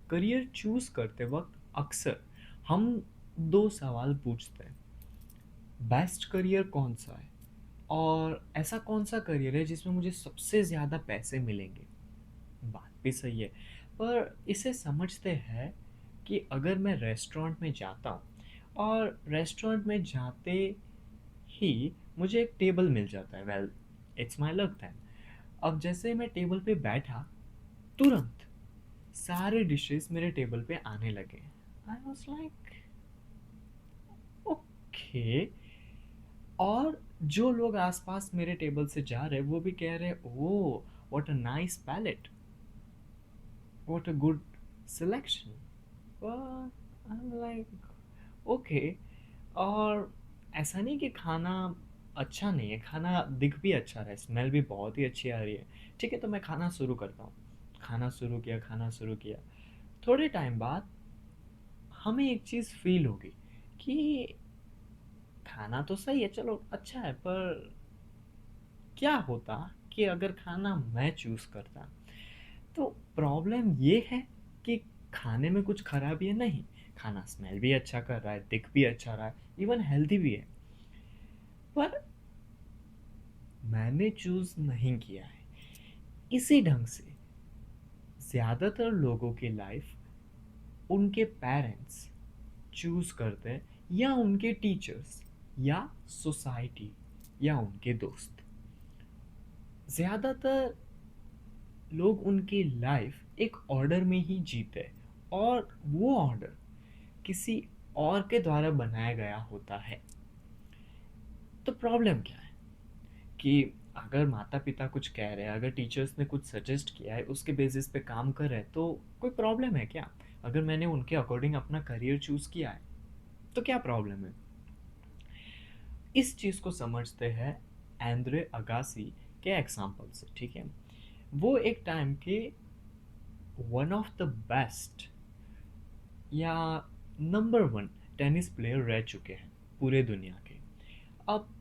Career choose करते वक्त अक्सर हम दो सवाल पूछते हैं। बेस्ट करियर कौन सा है, और ऐसा कौन सा करियर है जिसमें मुझे सबसे ज़्यादा पैसे मिलेंगे। बात भी सही है, पर इसे समझते हैं कि अगर मैं रेस्टोरेंट में जाता हूँ और रेस्टोरेंट में जाते ही मुझे एक टेबल मिल जाता है, well, it's my luck then. अब जैसे मैं टेबल पे बैठा, तुरंत सारे डिशेस मेरे टेबल पे आने लगे। I was like, okay. और जो लोग आसपास मेरे टेबल से जा रहे वो भी कह रहे, oh, what a nice palette, what a good selection. I am like, okay. और ऐसा नहीं कि खाना अच्छा नहीं है, खाना दिख भी अच्छा रहा है, स्मेल भी बहुत ही अच्छी आ रही है। ठीक है, तो मैं खाना शुरू करता हूँ। खाना शुरू किया, खाना शुरू किया। थोड़े टाइम बाद हमें एक चीज़ फील होगी कि खाना तो सही है, चलो अच्छा है, पर क्या होता कि अगर खाना मैं चूज करता। तो प्रॉब्लम ये है कि खाने में कुछ खराबी है नहीं, खाना स्मेल भी अच्छा कर रहा है, दिख भी अच्छा रहा है, इवन हेल्दी भी है, पर मैंने चूज नहीं किया है। इसी ढंग से ज्यादातर लोगों की लाइफ उनके पेरेंट्स चूज करते हैं, या उनके टीचर्स, या सोसाइटी, या उनके दोस्त। ज्यादातर लोग उनकी लाइफ एक ऑर्डर में ही जीते हैं, और वो ऑर्डर किसी और के द्वारा बनाया गया होता है। तो प्रॉब्लम क्या है कि अगर माता पिता कुछ कह रहे हैं, अगर टीचर्स ने कुछ सजेस्ट किया है, उसके बेसिस पे काम कर रहे हैं, तो कोई प्रॉब्लम है क्या? अगर मैंने उनके अकॉर्डिंग अपना करियर चूज किया है, तो क्या प्रॉब्लम है? इस चीज को समझते हैं एंड्रे अगासी के एग्जाम्पल से, ठीक है। वो एक टाइम के वन ऑफ द बेस्ट, या नंबर वन टेनिस प्लेयर रह चुके हैं पूरे दुनिया के। अब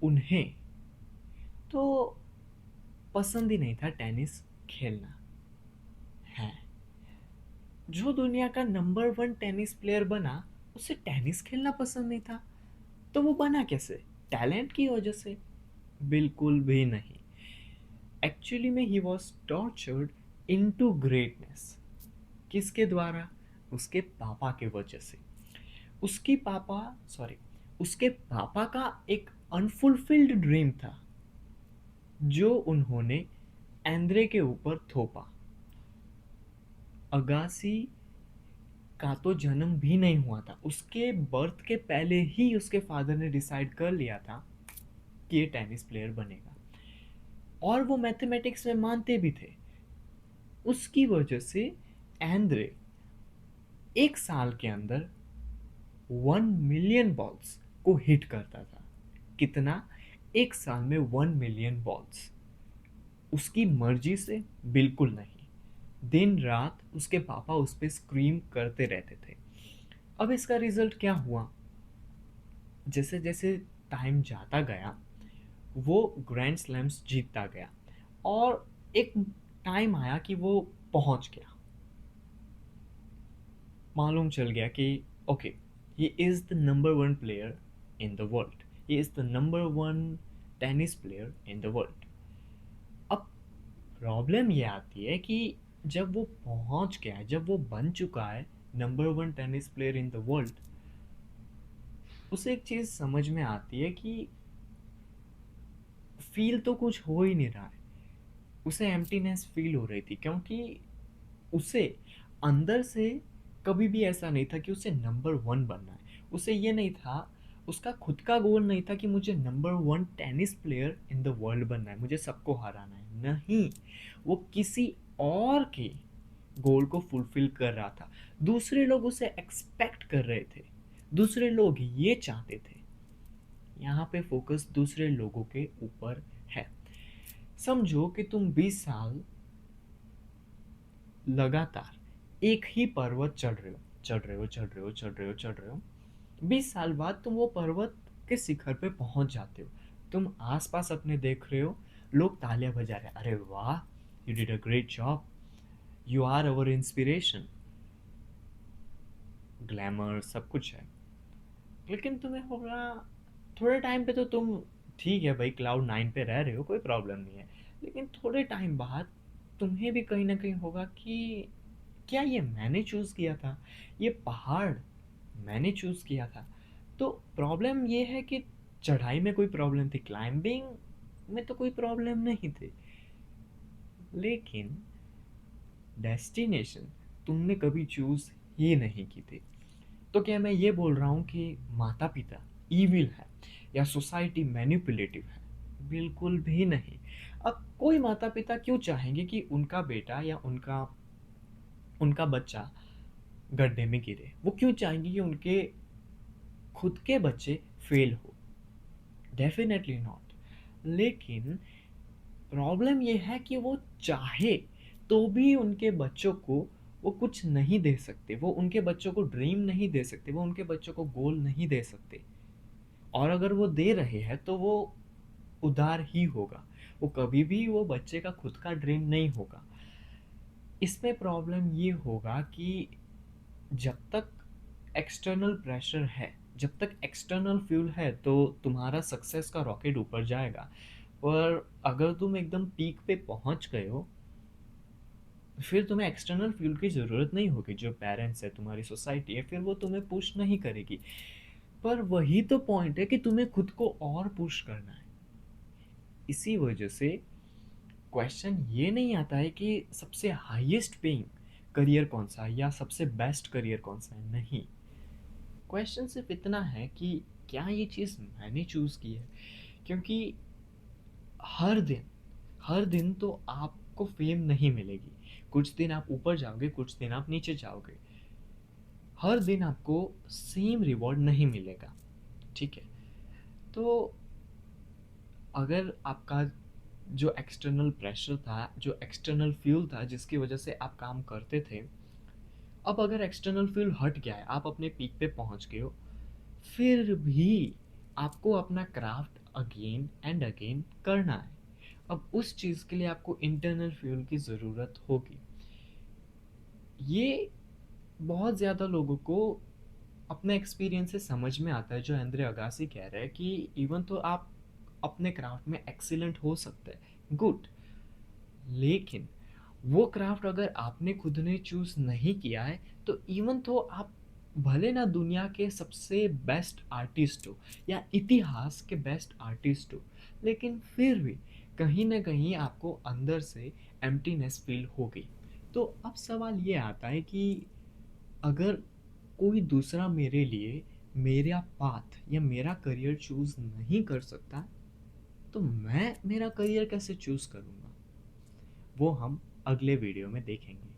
उन्हें तो पसंद ही नहीं था टेनिस खेलना है। जो दुनिया का नंबर वन टेनिस प्लेयर बना, उसे टेनिस खेलना पसंद नहीं था। तो वो बना कैसे? टैलेंट की वजह से? बिल्कुल भी नहीं। एक्चुअली में he was tortured into greatness. किसके द्वारा? उसके पापा के वजह से। उसकी पापा सॉरी उसके पापा का एक अनफुलफिल्ड ड्रीम था, जो उन्होंने एंद्रे के ऊपर थोपा। अगासी का तो जन्म भी नहीं हुआ था, उसके बर्थ के पहले ही उसके फादर ने डिसाइड कर लिया था कि ये टेनिस प्लेयर बनेगा, और वो मैथमेटिक्स में मानते भी थे। उसकी वजह से एंद्रे एक साल के अंदर 1 मिलियन बॉल्स को हिट करता था। कितना? एक साल में 1 मिलियन बॉल्स। उसकी मर्जी से? बिल्कुल नहीं। दिन रात उसके पापा उस पर स्क्रीम करते रहते थे। अब इसका रिजल्ट क्या हुआ? जैसे जैसे टाइम जाता गया, वो ग्रैंड स्लैम्स जीतता गया, और एक टाइम आया कि वो पहुंच गया। मालूम चल गया कि okay, he is the number one player in the world, he is the number one tennis player in the world. अब प्रॉब्लम ये आती है कि जब वो पहुंच गया है, जब वो बन चुका है number one tennis player in the world, उसे एक चीज समझ में आती है कि फील तो कुछ हो ही नहीं रहा है। उसे एम्प्टीनेस फील हो रही थी, क्योंकि उसे अंदर से कभी भी ऐसा नहीं था कि उसे नंबर वन बनना है। उसे ये नहीं था, उसका खुद का गोल नहीं था कि मुझे number one tennis player in the world बनना है, मुझे सबको हराना है। नहीं, वो किसी और के गोल को फुलफिल कर रहा था। दूसरे लोग उसे एक्सपेक्ट कर रहे थे, दूसरे लोग ये चाहते थे। यहाँ पे फोकस दूसरे लोगों के ऊपर है। समझो कि तुम 20 साल लगातार एक ही पर्वत चढ़ रहे हो, चढ़ रहे हो, चढ़ रहे हो, चढ़ रहे हो, चढ़ रहे हो। 20 साल बाद तुम वो पर्वत के शिखर पे पहुंच जाते हो। तुम आसपास अपने देख रहे हो, लोग तालियां बजा रहे हैं, अरे वाह, you did a great job, you are our inspiration, glamour सब कुछ है। लेकिन तुम्हें होगा थोड़े टाइम पे तो तुम ठीक है भाई, क्लाउड 9 पे रह रहे हो, कोई प्रॉब्लम नहीं है। लेकिन थोड़े टाइम बाद तुम्हें भी कहीं ना कहीं होगा कि क्या ये मैंने चूज़ किया था, ये पहाड़ मैंने चूज़ किया था। तो प्रॉब्लम ये है कि चढ़ाई में कोई प्रॉब्लम थी, क्लाइंबिंग में तो कोई प्रॉब्लम नहीं थी, लेकिन डेस्टिनेशन तुमने कभी चूज़ ही नहीं की थी। तो क्या मैं ये बोल रहा हूँ कि माता पिता ईविल है या सोसाइटी मैनिपुलेटिव है? बिल्कुल भी नहीं। अब कोई माता पिता क्यों चाहेंगे कि उनका बेटा या उनका उनका बच्चा गड्ढे में गिरे? वो क्यों चाहेंगे कि उनके खुद के बच्चे फेल हो? Definitely not. लेकिन प्रॉब्लम ये है कि वो चाहे तो भी उनके बच्चों को वो कुछ नहीं दे सकते, वो उनके बच्चों को ड्रीम नहीं दे सकते, वो उनके बच्चों को गोल नहीं दे सकते। और अगर वो दे रहे हैं तो वो उधार ही होगा, वो कभी भी वो बच्चे का खुद का ड्रीम नहीं होगा। इसमें प्रॉब्लम ये होगा कि जब तक एक्सटर्नल प्रेशर है, जब तक एक्सटर्नल फ्यूल है, तो तुम्हारा सक्सेस का रॉकेट ऊपर जाएगा। पर अगर तुम एकदम पीक पे पहुंच गए हो, फिर तुम्हें एक्सटर्नल फ्यूल की ज़रूरत नहीं होगी। जो पेरेंट्स है, तुम्हारी सोसाइटी है, फिर वो तुम्हें पुश नहीं करेगी। पर वही तो पॉइंट है कि तुम्हें खुद को और पुश करना है। इसी वजह से क्वेश्चन ये नहीं आता है कि सबसे हाईएस्ट पेइंग करियर कौन सा है या सबसे बेस्ट करियर कौन सा है। नहीं, क्वेश्चन सिर्फ इतना है कि क्या ये चीज़ मैंने चूज़ की है। क्योंकि हर दिन, हर दिन तो आपको फेम नहीं मिलेगी। कुछ दिन आप ऊपर जाओगे, कुछ दिन आप नीचे जाओगे। हर दिन आपको सेम रिवॉर्ड नहीं मिलेगा, ठीक है? तो अगर आपका जो एक्सटर्नल प्रेशर था, जो एक्सटर्नल फ्यूल था जिसकी वजह से आप काम करते थे, अब अगर एक्सटर्नल फ्यूल हट गया है, आप अपने पीक पे पहुंच गए हो, फिर भी आपको अपना क्राफ्ट अगेन एंड अगेन करना है। अब उस चीज़ के लिए आपको इंटरनल फ्यूल की ज़रूरत होगी। ये बहुत ज़्यादा लोगों को अपने एक्सपीरियंस से समझ में आता है। जो एंड्रे अगासी कह रहे हैं कि इवन तो आप अपने क्राफ्ट में एक्सीलेंट हो सकते हैं, गुड, लेकिन वो क्राफ्ट अगर आपने खुद ने चूज नहीं किया है, तो इवन तो आप भले ना दुनिया के सबसे बेस्ट आर्टिस्ट हो या इतिहास के बेस्ट आर्टिस्ट हो, लेकिन फिर भी कहीं ना कहीं आपको अंदर से एम्प्टीनेस फील होगी। तो अब सवाल ये आता है कि अगर कोई दूसरा मेरे लिए मेरा पाथ या मेरा करियर चूज नहीं कर सकता, तो मैं मेरा करियर कैसे चूज करूंगा? वो हम अगले वीडियो में देखेंगे।